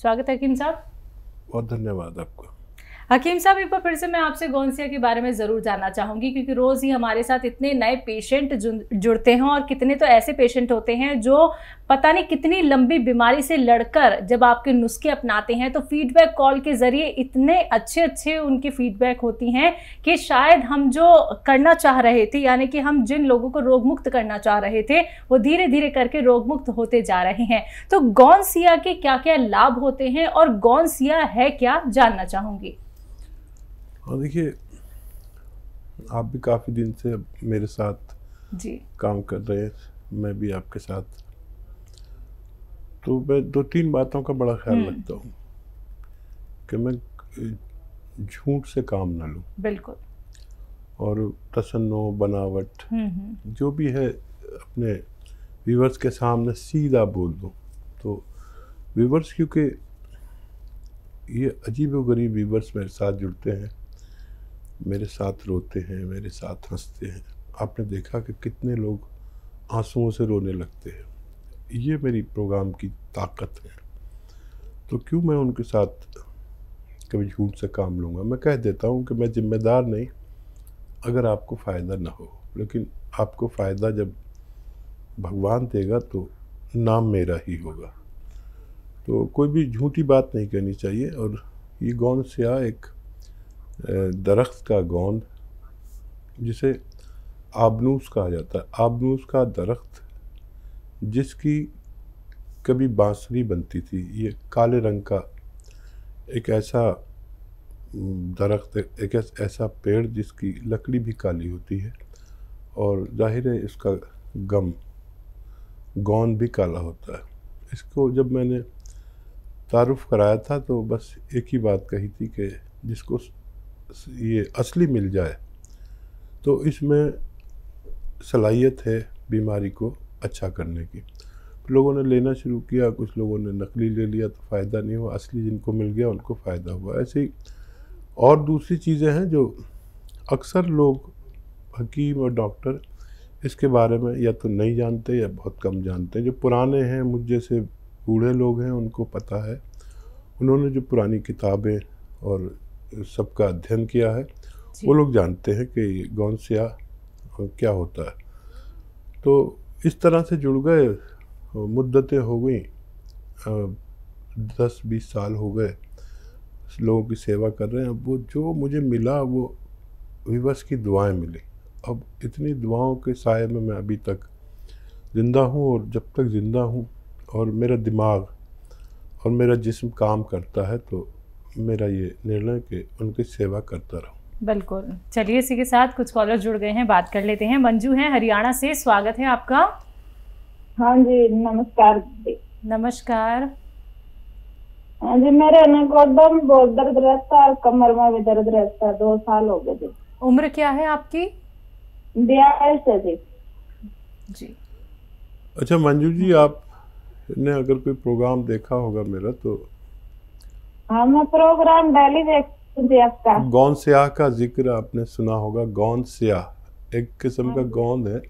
स्वागत है हकीम साहब। बहुत धन्यवाद आपको। हकीम साहब, एक बार फिर से मैं आपसे गौनसिया के बारे में ज़रूर जानना चाहूँगी, क्योंकि रोज़ ही हमारे साथ इतने नए पेशेंट जुड़ते हैं और कितने तो ऐसे पेशेंट होते हैं जो पता नहीं कितनी लंबी बीमारी से लड़कर जब आपके नुस्खे अपनाते हैं तो फीडबैक कॉल के ज़रिए इतने अच्छे अच्छे उनकी फीडबैक होती हैं कि शायद हम जो करना चाह रहे थे, यानी कि हम जिन लोगों को रोग मुक्त करना चाह रहे थे, वो धीरे धीरे करके रोग मुक्त होते जा रहे हैं। तो गौनसिया के क्या क्या लाभ होते हैं और गौनसिया है क्या, जानना चाहूँगी। हाँ, देखिए, आप भी काफ़ी दिन से मेरे साथ जी काम कर रहे हैं, मैं भी आपके साथ। तो मैं 2-3 बातों का बड़ा ख्याल रखता हूँ कि मैं झूठ से काम ना लूँ। बिल्कुल। और तसन्नो बनावट जो भी है अपने व्यूवर्स के सामने सीधा बोल दूँ। तो व्यूवर्स, क्योंकि ये अजीब व गरीब व्यूवर्स मेरे साथ जुड़ते हैं, मेरे साथ रोते हैं, मेरे साथ हंसते हैं। आपने देखा कि कितने लोग आंसुओं से रोने लगते हैं। ये मेरी प्रोग्राम की ताकत है। तो क्यों मैं उनके साथ कभी झूठ से काम लूँगा। मैं कह देता हूँ कि मैं जिम्मेदार नहीं अगर आपको फ़ायदा ना हो, लेकिन आपको फ़ायदा जब भगवान देगा तो नाम मेरा ही होगा। तो कोई भी झूठी बात नहीं कहनी चाहिए। और ये गौनसिया एक दरख्त का गोंद, जिसे आबनूस कहा जाता है। आबनूस का दरख्त जिसकी कभी बांसुरी बनती थी। ये काले रंग का एक ऐसा दरख्त, एक ऐसा पेड़ जिसकी लकड़ी भी काली होती है और जाहिर है इसका गम गोंद भी काला होता है। इसको जब मैंने तारुफ कराया था तो बस एक ही बात कही थी कि जिसको ये असली मिल जाए तो इसमें सलाहियत है बीमारी को अच्छा करने की। लोगों ने लेना शुरू किया, कुछ लोगों ने नकली ले लिया तो फ़ायदा नहीं हुआ, असली जिनको मिल गया उनको फ़ायदा हुआ। ऐसे ही और दूसरी चीज़ें हैं जो अक्सर लोग, हकीम और डॉक्टर, इसके बारे में या तो नहीं जानते या बहुत कम जानते हैं। जो पुराने हैं, मुझ जैसे बूढ़े लोग हैं, उनको पता है। उन्होंने जो पुरानी किताबें और सबका अध्ययन किया है वो लोग जानते हैं कि गौनसिया क्या होता है। तो इस तरह से जुड़ गए, मुद्दतें हो गई, 10-20 साल हो गए लोगों की सेवा कर रहे हैं। अब वो जो मुझे मिला वो विवश की दुआएं मिली। अब इतनी दुआओं के साए में मैं अभी तक ज़िंदा हूँ, और जब तक ज़िंदा हूँ और मेरा दिमाग और मेरा जिस्म काम करता है तो मेरा ये निर्णय कि उनकी सेवा करता रहूँ। बिल्कुल। चलिए, इसी के साथ कुछ कॉलर जुड़ गए हैं, बात कर लेते हैं। मंजू हैं हरियाणा से, स्वागत है आपका। हाँ जी, नमस्कार। नमस्कार। हाँ जी, मेरे ना गोड्डों में बहुत दर्द रहता है, कमर में भी दर्द रहता है, 2 साल हो गए जी। उम्र क्या है आपकी? 42 है जी। जी। अच्छा मंजू जी, आपने अगर कोई प्रोग्राम देखा होगा मेरा तो हाँ, मैं प्रोग्राम डेली देखती थी आपका। गौनसिया का जिक्र आपने सुना होगा। गौनसिया एक किस्म का गोंद है।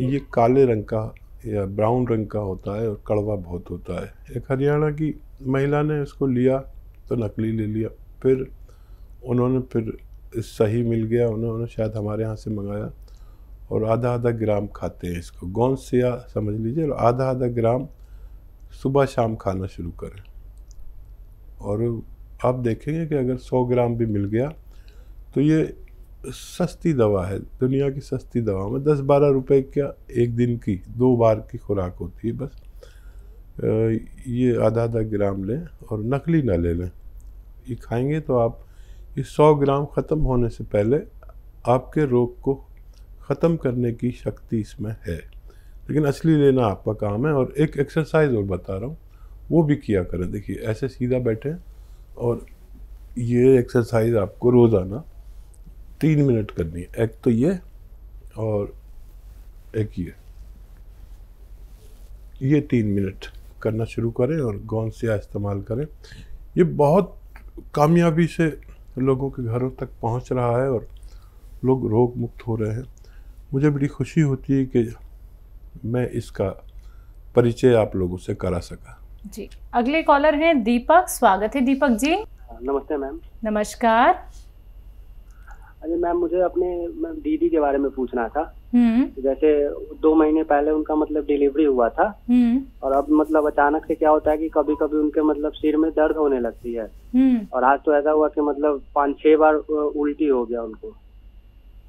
ये काले रंग का या ब्राउन रंग का होता है और कड़वा बहुत होता है। एक हरियाणा की महिला ने इसको लिया तो नकली ले लिया, फिर उन्होंने सही मिल गया, उन्होंने शायद हमारे यहाँ से मंगाया और आधा ग्राम खाते हैं इसको। गौनसिया समझ लीजिए, और आधा ग्राम सुबह शाम खाना शुरू करें और आप देखेंगे कि अगर 100 ग्राम भी मिल गया तो ये सस्ती दवा है, दुनिया की सस्ती दवा में 10-12 रुपए का एक दिन की 2 बार की खुराक होती है बस। ये आधा ग्राम लें और नकली ना ले लें। ये खाएंगे तो आप ये 100 ग्राम ख़त्म होने से पहले आपके रोग को ख़त्म करने की शक्ति इसमें है, लेकिन असली लेना आपका काम है। और एक एक्सरसाइज और बता रहा हूँ, वो भी किया करें। देखिए, ऐसे सीधा बैठे और ये एक्सरसाइज आपको रोज़ाना 3 मिनट करनी है। एक तो ये और एक ये 3 मिनट करना शुरू करें और गौनसिया इस्तेमाल करें। ये बहुत कामयाबी से लोगों के घरों तक पहुंच रहा है और लोग रोग मुक्त हो रहे हैं। मुझे बड़ी खुशी होती है कि मैं इसका परिचय आप लोगों से करा सका। जी, अगले कॉलर हैं दीपक। स्वागत है दीपक जी। नमस्ते मैम। नमस्कार। अरे मैम, मुझे अपने दीदी के बारे में पूछना था। जैसे 2 महीने पहले उनका मतलब डिलीवरी हुआ था, और अब मतलब अचानक से क्या होता है कि कभी कभी उनके मतलब सिर में दर्द होने लगती है, और आज तो ऐसा हुआ कि मतलब 5-6 बार उल्टी हो गया उनको,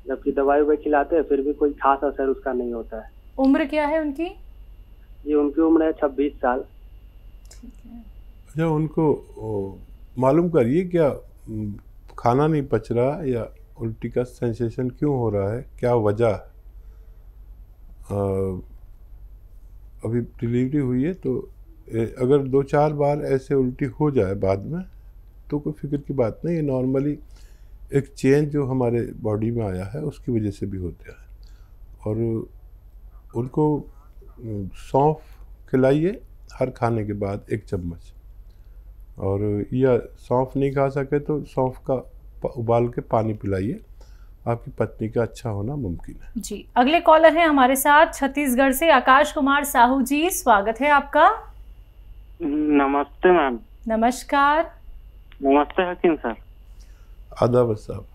जबकि दवाई खिलाते हैं फिर भी कोई खास असर उसका नहीं होता है। उम्र क्या है उनकी? जी, उनकी उम्र है 26 साल। अच्छा, उनको मालूम करिए क्या खाना नहीं पच रहा या उल्टी का सेंसेशन क्यों हो रहा है, क्या वजह? अभी डिलीवरी हुई है तो अगर 2-4 बार ऐसे उल्टी हो जाए बाद में तो कोई फिक्र की बात नहीं है। नॉर्मली एक चेंज जो हमारे बॉडी में आया है उसकी वजह से भी होता है। और उनको सौंफ खिलाइए हर खाने के बाद 1 चम्मच, और या सौंफ नहीं खा सके तो सौंफ का उबाल के पानी पिलाइए, आपकी पत्नी का अच्छा होना मुमकिन है। जी, अगले कॉलर हैं हमारे साथ छत्तीसगढ़ से आकाश कुमार साहू जी। स्वागत है आपका। नमस्ते मैम। नमस्कार। नमस्ते हकीम सर। आदाब साहब।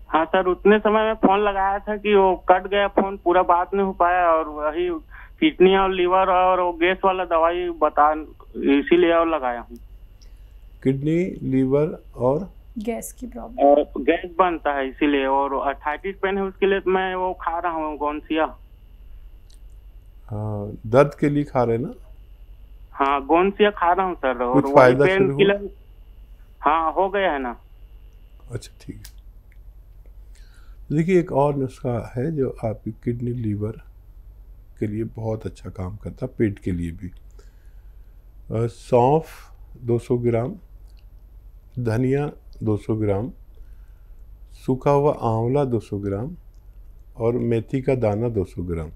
हाँ सर, उतने समय में फोन लगाया था कि वो कट गया फोन, पूरा बात नहीं हो पाया, और वही किडनी और लीवर और वो गैस वाला दवाई बता, इसीलिए और लगाया हूँ। किडनी, लीवर और गैस की प्रॉब्लम, और गैस बनता है इसीलिए, और अर्थराइटिस पेन है उसके लिए मैं वो खा रहा हूँ गोंसिया। हाँ, दर्द के लिए खा रहे ना? हाँ, गोंसिया खा रहा हूँ सर। और कुछ फायदा पेन किलर हाँ हो गया है ना। अच्छा, ठीक है। देखिए, एक और नुस्खा है जो आपकी किडनी लीवर के लिए बहुत अच्छा काम करता है, पेट के लिए भी। सौंफ 200 ग्राम, धनिया 200 ग्राम, सूखा हुआ आंवला 200 ग्राम और मेथी का दाना 200 ग्राम,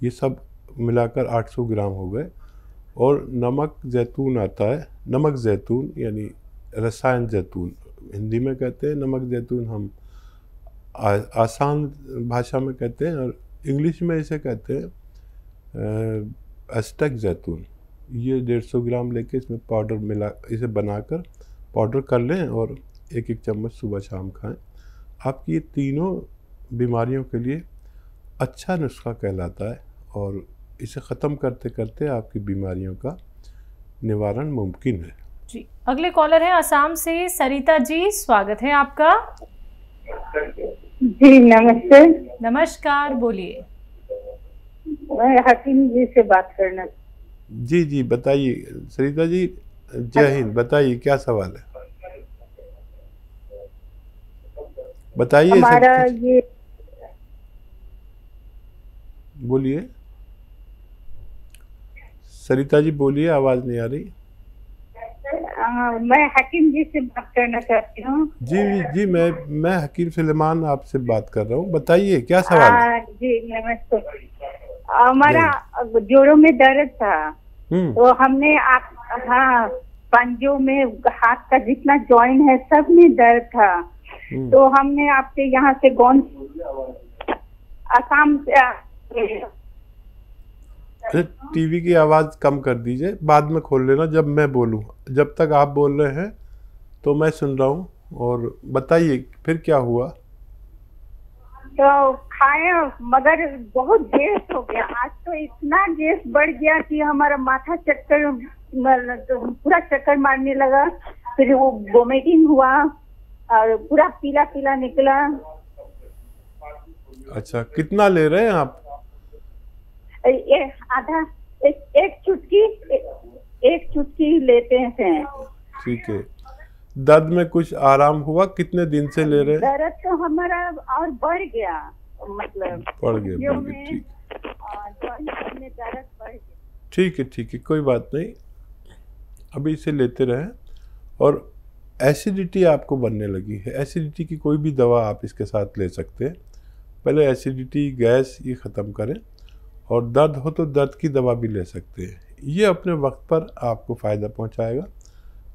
ये सब मिलाकर 800 ग्राम हो गए। और नमक जैतून आता है, नमक जैतून यानी रसायन जैतून हिंदी में कहते हैं, नमक जैतून हम आसान भाषा में कहते हैं, और इंग्लिश में इसे कहते हैं एस्टेक जैतून। ये 150 ग्राम लेके इसमें पाउडर मिला, इसे बनाकर पाउडर कर लें और 1-1 चम्मच सुबह शाम खाएं। आपकी ये तीनों बीमारियों के लिए अच्छा नुस्खा कहलाता है, और इसे ख़त्म करते करते आपकी बीमारियों का निवारण मुमकिन है। जी, अगले कॉलर हैं असम से सरिता जी। स्वागत है आपका। जी नमस्ते। नमस्कार, बोलिए। मैं हकीम जी से बात करना। जी जी, बताइए सरिता जी। जय हिंद। बताइए क्या सवाल है, बताइए। हमारा ये बोलिए सरिता जी, बोलिए, आवाज नहीं आ रही। मैं हकीम जी से बात करना चाहती हूँ। जी जी, मैं हकीम सुलेमान आपसे बात कर रहा हूँ, बताइए क्या सवाल है। जी नमस्ते। हमारा जोड़ों में दर्द था, तो हमने हाँ, पंजों में हाथ का जितना जॉइंट है सब में दर्द था, तो हमने आपके यहाँ से असम से। टीवी की आवाज कम कर दीजिए, बाद में खोल लेना जब मैं बोलूँ। जब तक आप बोल रहे हैं तो मैं सुन रहा हूँ, और बताइए फिर क्या हुआ। तो खाए मगर बहुत गैस हो गया। आज तो इतना गैस बढ़ गया कि हमारा माथा चक्कर, पूरा चक्कर मारने लगा, फिर वो वोमिटिंग हुआ और पूरा पीला पीला निकला। अच्छा, कितना ले रहे हैं आप? आधा एक चुटकी लेते हैं। ठीक है। दर्द में कुछ आराम हुआ? कितने दिन से ले रहे हैं? दर्द तो हमारा और बढ़ गया, मतलब बढ़ गया। ठीक, दर्द बढ़ गया। ठीक है, कोई बात नहीं, अभी इसे लेते रहें। और एसिडिटी आपको बनने लगी है, एसिडिटी की कोई भी दवा आप इसके साथ ले सकते हैं। पहले एसिडिटी, गैस ये ख़त्म करें, और दर्द हो तो दर्द की दवा भी ले सकते हैं। ये अपने वक्त पर आपको फ़ायदा पहुंचाएगा।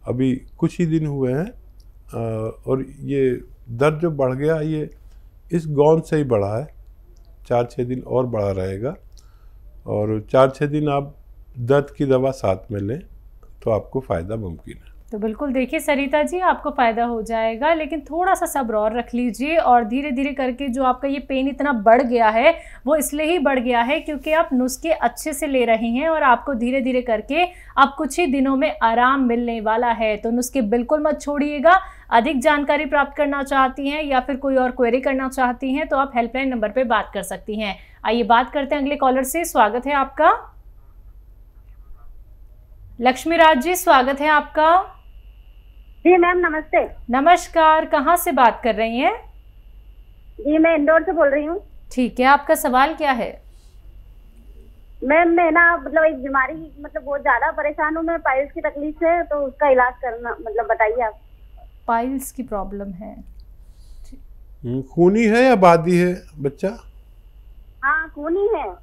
अभी कुछ ही दिन हुए हैं, और ये दर्द जो बढ़ गया ये इस गोंद से ही बढ़ा है। 4-6 दिन और बढ़ा रहेगा, और 4-6 दिन आप दर्द की दवा साथ में लें तो आपको फ़ायदा मुमकिन है। तो बिल्कुल देखिए सरिता जी, आपको फ़ायदा हो जाएगा, लेकिन थोड़ा सा सब्र और रख लीजिए। और धीरे धीरे करके जो आपका ये पेन इतना बढ़ गया है वो इसलिए ही बढ़ गया है क्योंकि आप नुस्खे अच्छे से ले रही हैं और आपको धीरे धीरे करके अब कुछ ही दिनों में आराम मिलने वाला है। तो नुस्खे बिल्कुल मत छोड़िएगा। अधिक जानकारी प्राप्त करना चाहती हैं या फिर कोई और क्वेरी करना चाहती हैं तो आप हेल्पलाइन नंबर पर बात कर सकती हैं। आइए बात करते हैं अगले कॉलर से। स्वागत है आपका। लक्ष्मी राज जी, स्वागत है आपका। जी मैम नमस्ते। नमस्कार, कहाँ से बात कर रही हैं? जी मैं इंदौर से बोल रही हूँ। ठीक है, आपका सवाल क्या है? मैम मैं ना मतलब एक बीमारी मतलब बहुत ज्यादा परेशान हूँ मैं, पाइल्स की तकलीफ से, तो उसका इलाज करना मतलब बताइए आप। पाइल्स की प्रॉब्लम है? खूनी है या बादी है बच्चा? हाँ खूनी है।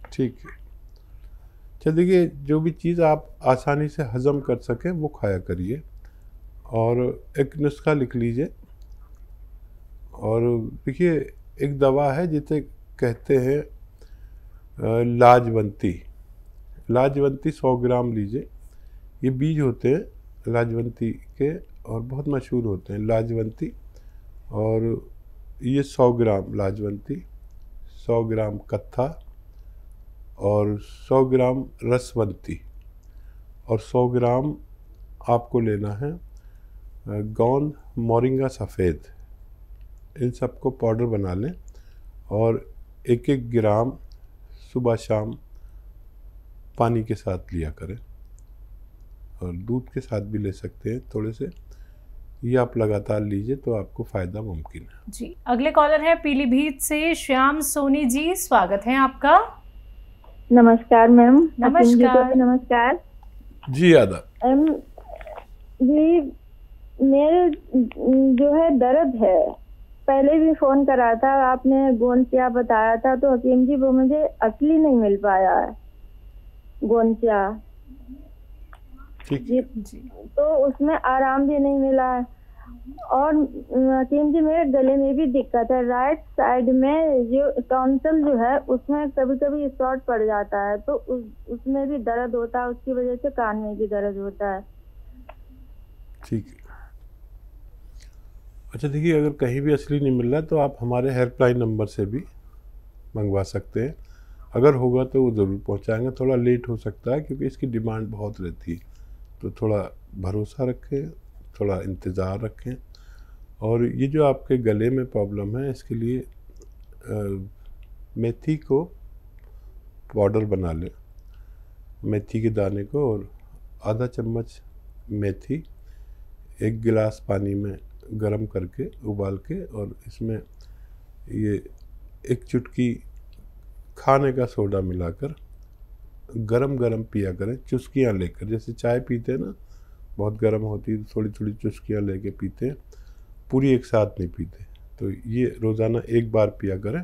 ठीक है, अच्छा देखिए, जो भी चीज़ आप आसानी से हजम कर सकें वो खाया करिए। और एक नुस्खा लिख लीजिए। और देखिए, एक दवा है जिसे कहते हैं लाजवंती। लाजवंती 100 ग्राम लीजिए। ये बीज होते हैं लाजवंती के और बहुत मशहूर होते हैं लाजवंती। और ये 100 ग्राम लाजवंती, 100 ग्राम कत्था और 100 ग्राम रसवंती और 100 ग्राम आपको लेना है गोंद मोरिंगा सफ़ेद। इन सबको पाउडर बना लें और 1-1 ग्राम सुबह शाम पानी के साथ लिया करें और दूध के साथ भी ले सकते हैं थोड़े से। ये आप लगातार लीजिए तो आपको फ़ायदा मुमकिन है। जी, अगले कॉलर है पीलीभीत से श्याम सोनी जी, स्वागत है आपका। नमस्कार मैम। नमस्कार। नमस्कार जी आदाब। जी मेरे जो है दर्द है, पहले भी फोन करा था, आपने गोंचिया बताया था तो हकीम जी वो मुझे असली नहीं मिल पाया है गोंचिया। ठीक जी, तो उसमें आराम भी नहीं मिला है। और हकीम जी मेरे गले में भी दिक्कत है, राइट साइड में जो टॉन्सिल जो है उसमें कभी कभी शॉर्ट पड़ जाता है तो उसमें भी दर्द होता है, उसकी वजह से कान में भी दर्द होता है। ठीक है, अच्छा देखिए, अगर कहीं भी असली नहीं मिल रहा तो आप हमारे हेल्पलाइन नंबर से भी मंगवा सकते हैं। अगर होगा तो वो ज़रूर पहुंचाएंगे। थोड़ा लेट हो सकता है क्योंकि इसकी डिमांड बहुत रहती है, तो थोड़ा भरोसा रखें, थोड़ा इंतज़ार रखें। और ये जो आपके गले में प्रॉब्लम है इसके लिए मेथी को पाउडर बना लें, मेथी के दाने को, और आधा चम्मच मेथी 1 गिलास पानी में गरम करके उबाल के, और इसमें ये 1 चुटकी खाने का सोडा मिलाकर गरम गरम पिया करें, चुस्कियाँ लेकर। जैसे चाय पीते हैं ना, बहुत गर्म होती है, थोड़ी थोड़ी चुस्कियाँ लेके पीते हैं, पूरी एक साथ नहीं पीते। तो ये रोज़ाना 1 बार पिया करें,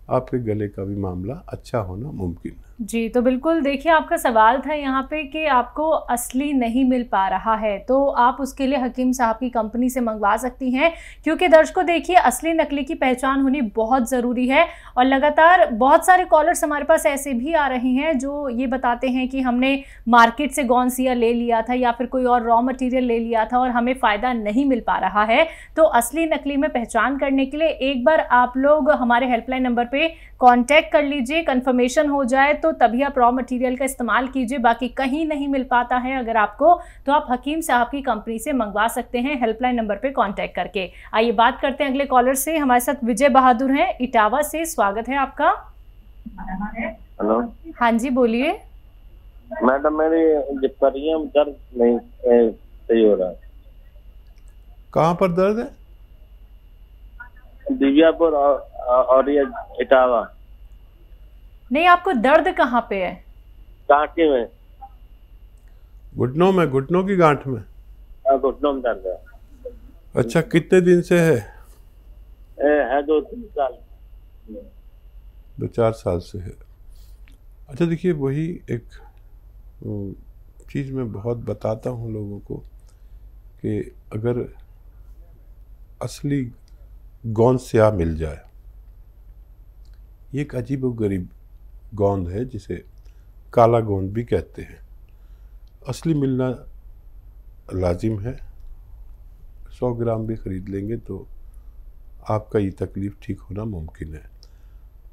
आपके गले का भी मामला अच्छा होना मुमकिन है। जी, तो बिल्कुल देखिए, आपका सवाल था यहाँ पे कि आपको असली नहीं मिल पा रहा है तो आप उसके लिए हकीम साहब की कंपनी से मंगवा सकती हैं, क्योंकि दर्शकों देखिए, असली नकली की पहचान होनी बहुत ज़रूरी है। और लगातार बहुत सारे कॉलर्स हमारे पास ऐसे भी आ रहे हैं जो ये बताते हैं कि हमने मार्केट से गोंसिया ले लिया था या फिर कोई और रॉ मटीरियल ले लिया था और हमें फ़ायदा नहीं मिल पा रहा है। तो असली नकली में पहचान करने के लिए एक बार आप लोग हमारे हेल्पलाइन नंबर पे कांटेक्ट कर लीजिए, कंफर्मेशन हो जाए तो तभी आप रॉ मटेरियल का इस्तेमाल कीजिए। बाकी कहीं नहीं मिल पाता है अगर आपको, तो आप हकीम साहब की कंपनी से मंगवा सकते हैं हेल्पलाइन नंबर पे कांटेक्ट करके। आइए बात करते हैं अगले कॉलर से। हमारे साथ विजय बहादुर हैं इटावा से, स्वागत है आपका। हेलो। हाँ जी, बोलिए। मैडम मेरी परियम दर्द नहीं सही हो रहा है। कहाँ पर दर्द है? दिव्यापुर और ये इटावा। नहीं, आपको दर्द कहाँ पे है? कांटे में। घुटनों में? घुटनों की गांठ में? घुटनों में दर्द है। अच्छा, कितने दिन से है? है 2-3 साल। 2-4 साल से है। अच्छा देखिए, वही एक चीज़ मैं बहुत बताता हूँ लोगों को कि अगर असली गोंसिया मिल जाए, ये एक अजीब व गरीब गोंद है जिसे काला गोंद भी कहते हैं। असली मिलना लाजिम है। 100 ग्राम भी ख़रीद लेंगे तो आपका ये तकलीफ़ ठीक होना मुमकिन है।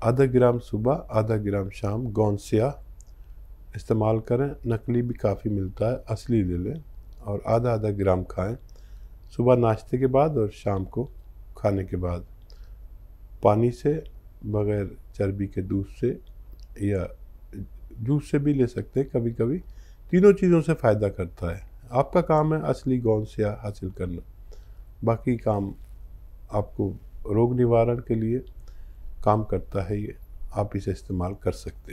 आधा ग्राम सुबह, आधा ग्राम शाम गोंद स्याह इस्तेमाल करें। नकली भी काफ़ी मिलता है, असली ले लें और आधा आधा ग्राम खाएं सुबह नाश्ते के बाद और शाम को खाने के बाद। पानी से, बग़ैर चर्बी के दूध से या जूस से भी ले सकते हैं कभी कभी। तीनों चीज़ों से फ़ायदा करता है। आपका काम है असली गोंद स्याह हासिल करना, बाकी काम आपको रोग निवारण के लिए काम करता है। ये आप इसे इस्तेमाल कर सकते हैं।